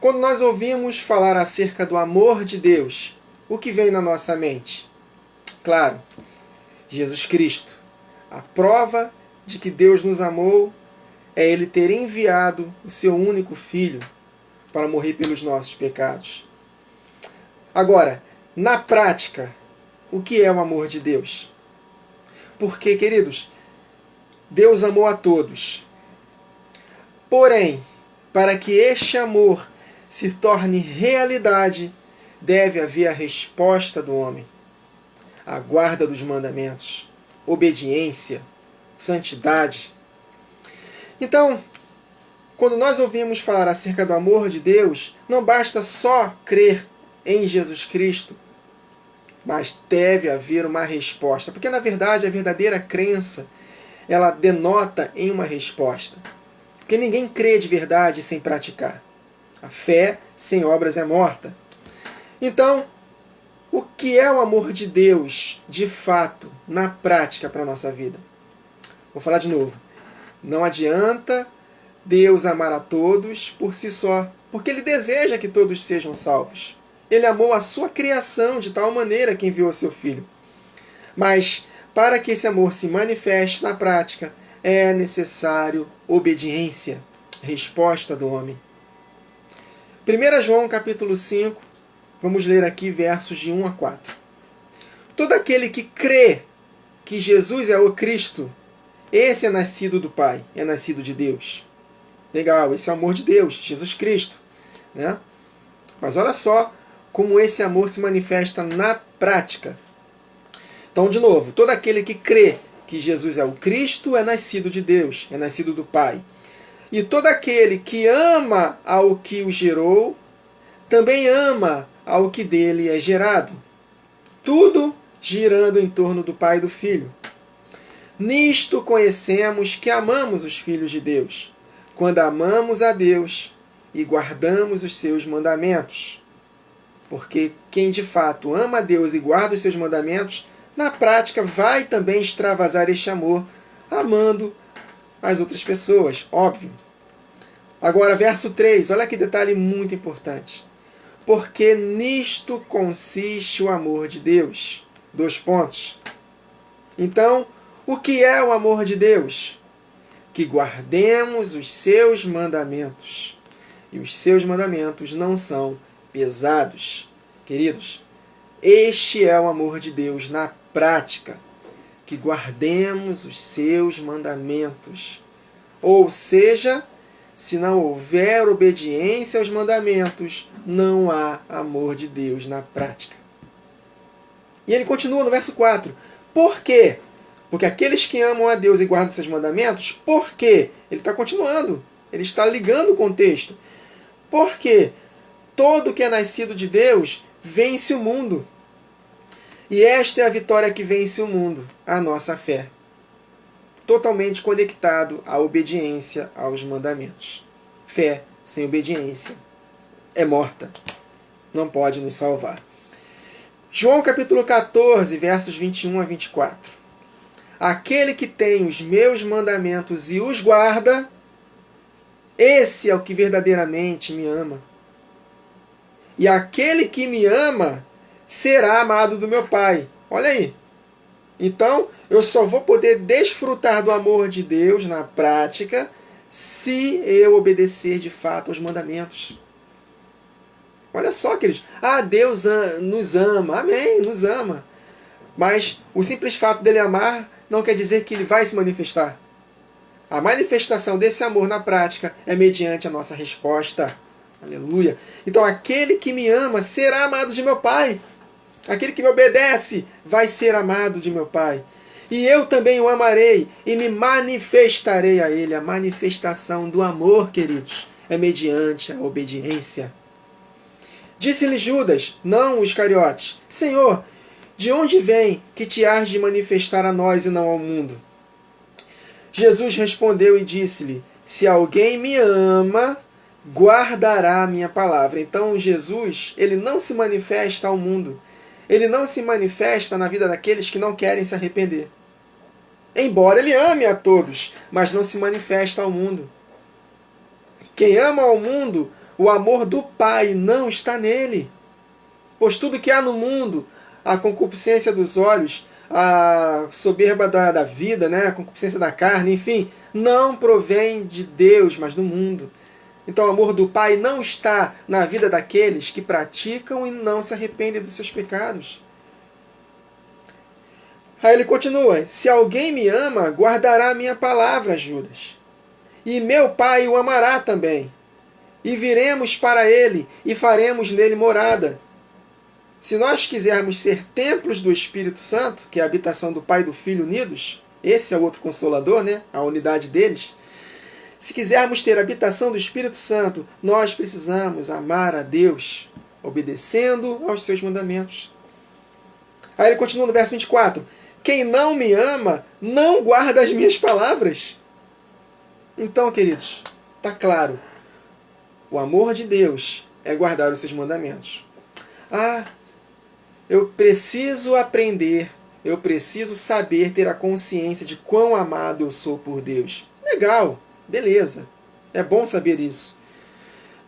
Quando nós ouvimos falar acerca do amor de Deus, o que vem na nossa mente? Claro, Jesus Cristo. A prova de que Deus nos amou é Ele ter enviado o seu único Filho para morrer pelos nossos pecados. Agora, na prática, o que é o amor de Deus? Porque, queridos, Deus amou a todos. Porém, para que este amor se torne realidade, deve haver a resposta do homem. A guarda dos mandamentos, obediência, santidade. Então, quando nós ouvimos falar acerca do amor de Deus, não basta só crer em Jesus Cristo, mas deve haver uma resposta. Porque, na verdade, a verdadeira crença, ela denota em uma resposta. Porque ninguém crê de verdade sem praticar. A fé sem obras é morta. Então, o que é o amor de Deus, de fato, na prática para a nossa vida? Vou falar de novo. Não adianta Deus amar a todos por si só, porque Ele deseja que todos sejam salvos. Ele amou a sua criação de tal maneira que enviou seu Filho. Mas, para que esse amor se manifeste na prática, é necessário obediência, resposta do homem. 1 João capítulo 5, vamos ler aqui versos de 1 a 4. Todo aquele que crê que Jesus é o Cristo, esse é nascido do Pai, é nascido de Deus. Legal, esse é o amor de Deus, Jesus Cristo. Né? Mas olha só como esse amor se manifesta na prática. Então, de novo, todo aquele que crê que Jesus é o Cristo é nascido de Deus, é nascido do Pai. E todo aquele que ama ao que o gerou, também ama ao que dele é gerado. Tudo girando em torno do Pai e do Filho. Nisto conhecemos que amamos os filhos de Deus, quando amamos a Deus e guardamos os seus mandamentos. Porque quem de fato ama a Deus e guarda os seus mandamentos, na prática vai também extravasar este amor, amando as outras pessoas, óbvio. Agora, verso 3, olha que detalhe muito importante. Porque nisto consiste o amor de Deus. 2 pontos. Então, o que é o amor de Deus? Que guardemos os seus mandamentos. E os seus mandamentos não são pesados. Queridos, este é o amor de Deus na prática. Que guardemos os seus mandamentos. Ou seja, se não houver obediência aos mandamentos, não há amor de Deus na prática. E ele continua no verso 4. Por quê? Porque aqueles que amam a Deus e guardam seus mandamentos, por quê? Ele está continuando. Ele está ligando o contexto. Porque todo que é nascido de Deus vence o mundo. E esta é a vitória que vence o mundo, a nossa fé. Totalmente conectado à obediência aos mandamentos. Fé sem obediência é morta. Não pode nos salvar. João capítulo 14, versos 21 a 24. Aquele que tem os meus mandamentos e os guarda, esse é o que verdadeiramente me ama. E aquele que me ama será amado do meu Pai. Olha aí. Então, eu só vou poder desfrutar do amor de Deus na prática se eu obedecer de fato aos mandamentos. Olha só, queridos. Deus nos ama. Amém, nos ama. Mas o simples fato dele amar não quer dizer que ele vai se manifestar. A manifestação desse amor na prática é mediante a nossa resposta. Aleluia. Então, aquele que me ama será amado de meu Pai. Aquele que me obedece vai ser amado de meu Pai. E eu também o amarei e me manifestarei a ele. A manifestação do amor, queridos, é mediante a obediência. Disse-lhe Judas, não o Iscariotes, Senhor, de onde vem que te hás de manifestar a nós e não ao mundo? Jesus respondeu e disse-lhe, se alguém me ama, guardará a minha palavra. Então Jesus, ele não se manifesta ao mundo. Ele não se manifesta na vida daqueles que não querem se arrepender. Embora ele ame a todos, mas não se manifesta ao mundo. Quem ama ao mundo, o amor do Pai não está nele. Pois tudo que há no mundo, a concupiscência dos olhos, a soberba da vida, né? A concupiscência da carne, enfim, não provém de Deus, mas do mundo. Então o amor do Pai não está na vida daqueles que praticam e não se arrependem dos seus pecados. Aí ele continua: se alguém me ama, guardará a minha palavra, Judas. E meu Pai o amará também. E viremos para ele e faremos nele morada. Se nós quisermos ser templos do Espírito Santo, que é a habitação do Pai e do Filho unidos, esse é o outro Consolador, né? A unidade deles. Se quisermos ter a habitação do Espírito Santo, nós precisamos amar a Deus, obedecendo aos seus mandamentos. Aí ele continua no verso 24. Quem não me ama, não guarda as minhas palavras. Então, queridos, está claro. O amor de Deus é guardar os seus mandamentos. Eu preciso aprender, eu preciso saber, ter a consciência de quão amado eu sou por Deus. Legal, beleza, é bom saber isso.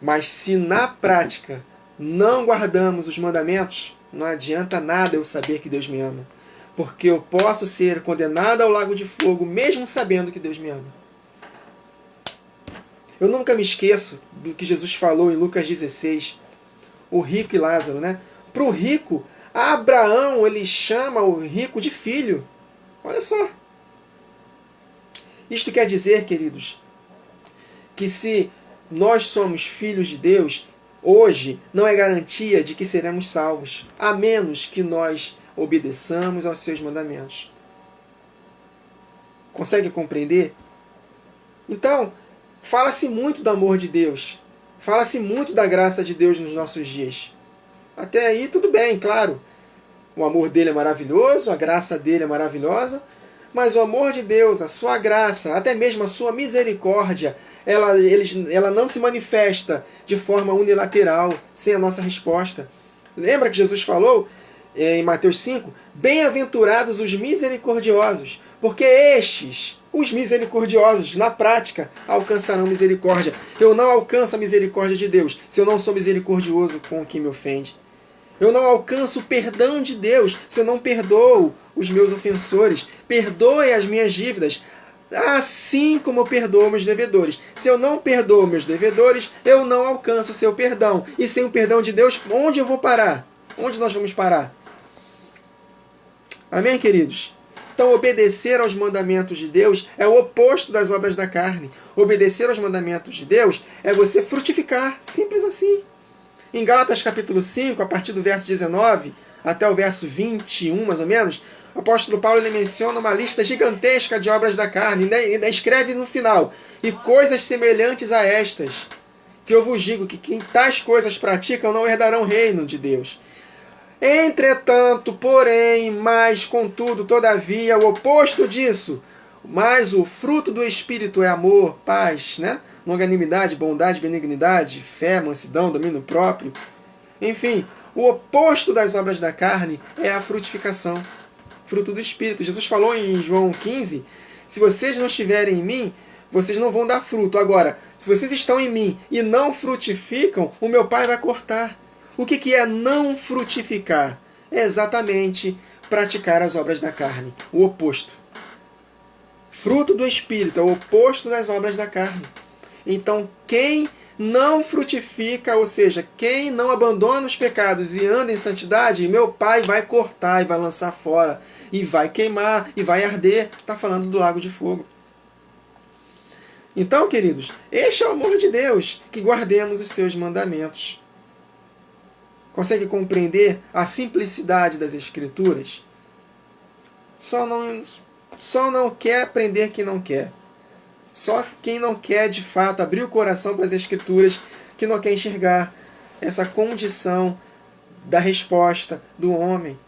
Mas se na prática não guardamos os mandamentos, não adianta nada eu saber que Deus me ama. Porque eu posso ser condenado ao lago de fogo mesmo sabendo que Deus me ama. Eu nunca me esqueço do que Jesus falou em Lucas 16, o rico e Lázaro, né? Para o rico, Abraão, ele chama o rico de filho. Olha só. Isto quer dizer, queridos, que se nós somos filhos de Deus, hoje não é garantia de que seremos salvos, a menos que nós obedeçamos aos seus mandamentos. Consegue compreender? Então, fala-se muito do amor de Deus. Fala-se muito da graça de Deus nos nossos dias. Até aí tudo bem, claro. O amor dele é maravilhoso, a graça dele é maravilhosa, mas o amor de Deus, a sua graça, até mesmo a sua misericórdia, ela não se manifesta de forma unilateral, sem a nossa resposta. Lembra que Jesus falou em Mateus 5? Bem-aventurados os misericordiosos, porque estes, os misericordiosos, na prática, alcançarão misericórdia. Eu não alcanço a misericórdia de Deus se eu não sou misericordioso com quem me ofende. Eu não alcanço o perdão de Deus se eu não perdoo os meus ofensores. Perdoe as minhas dívidas, assim como eu perdoo meus devedores. Se eu não perdoo meus devedores, eu não alcanço o seu perdão. E sem o perdão de Deus, onde eu vou parar? Onde nós vamos parar? Amém, queridos? Então, obedecer aos mandamentos de Deus é o oposto das obras da carne. Obedecer aos mandamentos de Deus é você frutificar. Simples assim. Em Gálatas capítulo 5, a partir do verso 19 até o verso 21, mais ou menos, o apóstolo Paulo ele menciona uma lista gigantesca de obras da carne. E ainda escreve no final: e coisas semelhantes a estas, que eu vos digo que quem tais coisas praticam não herdarão o reino de Deus. Entretanto, porém, mas, contudo, todavia, o oposto disso, mas o fruto do Espírito é amor, paz, né? Longanimidade, bondade, benignidade, fé, mansidão, domínio próprio. Enfim, o oposto das obras da carne é a frutificação, fruto do Espírito. Jesus falou em João 15, se vocês não estiverem em mim, vocês não vão dar fruto. Agora, se vocês estão em mim e não frutificam, o meu Pai vai cortar. O que é não frutificar? É exatamente praticar as obras da carne, o oposto. Fruto do Espírito é o oposto das obras da carne. Então, quem não frutifica, ou seja, quem não abandona os pecados e anda em santidade, meu Pai vai cortar e vai lançar fora, e vai queimar, e vai arder. Está falando do lago de fogo. Então, queridos, este é o amor de Deus, que guardemos os seus mandamentos. Consegue compreender a simplicidade das Escrituras? Só não quer aprender quem não quer. Só quem não quer, de fato, abrir o coração para as Escrituras, que não quer enxergar essa condição da resposta do homem.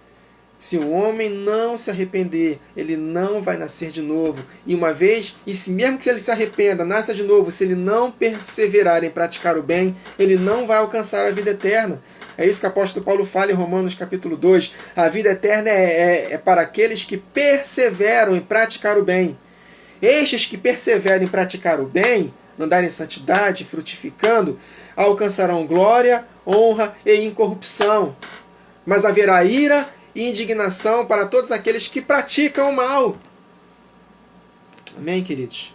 Se o homem não se arrepender, ele não vai nascer de novo. E uma vez, mesmo que ele se arrependa, nasça de novo, se ele não perseverar em praticar o bem, ele não vai alcançar a vida eterna. É isso que o apóstolo Paulo fala em Romanos capítulo 2. A vida eterna é para aqueles que perseveram em praticar o bem. Estes que perseveram em praticar o bem, andar em santidade, frutificando, alcançarão glória, honra e incorrupção. Mas haverá ira e indignação para todos aqueles que praticam o mal. Amém, queridos?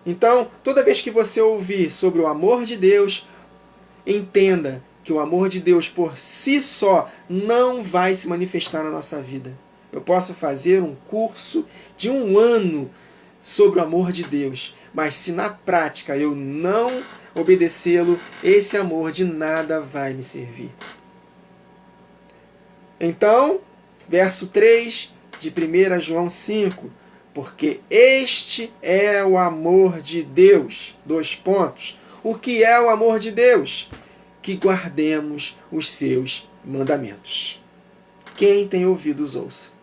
Então, toda vez que você ouvir sobre o amor de Deus, entenda que o amor de Deus por si só não vai se manifestar na nossa vida. Eu posso fazer um curso de 1 ano sobre o amor de Deus, mas se na prática eu não obedecê-lo, esse amor de nada vai me servir. Então, verso 3 de 1 João 5, porque este é o amor de Deus. 2 pontos. O que é o amor de Deus? Que guardemos os seus mandamentos. Quem tem ouvidos, ouça.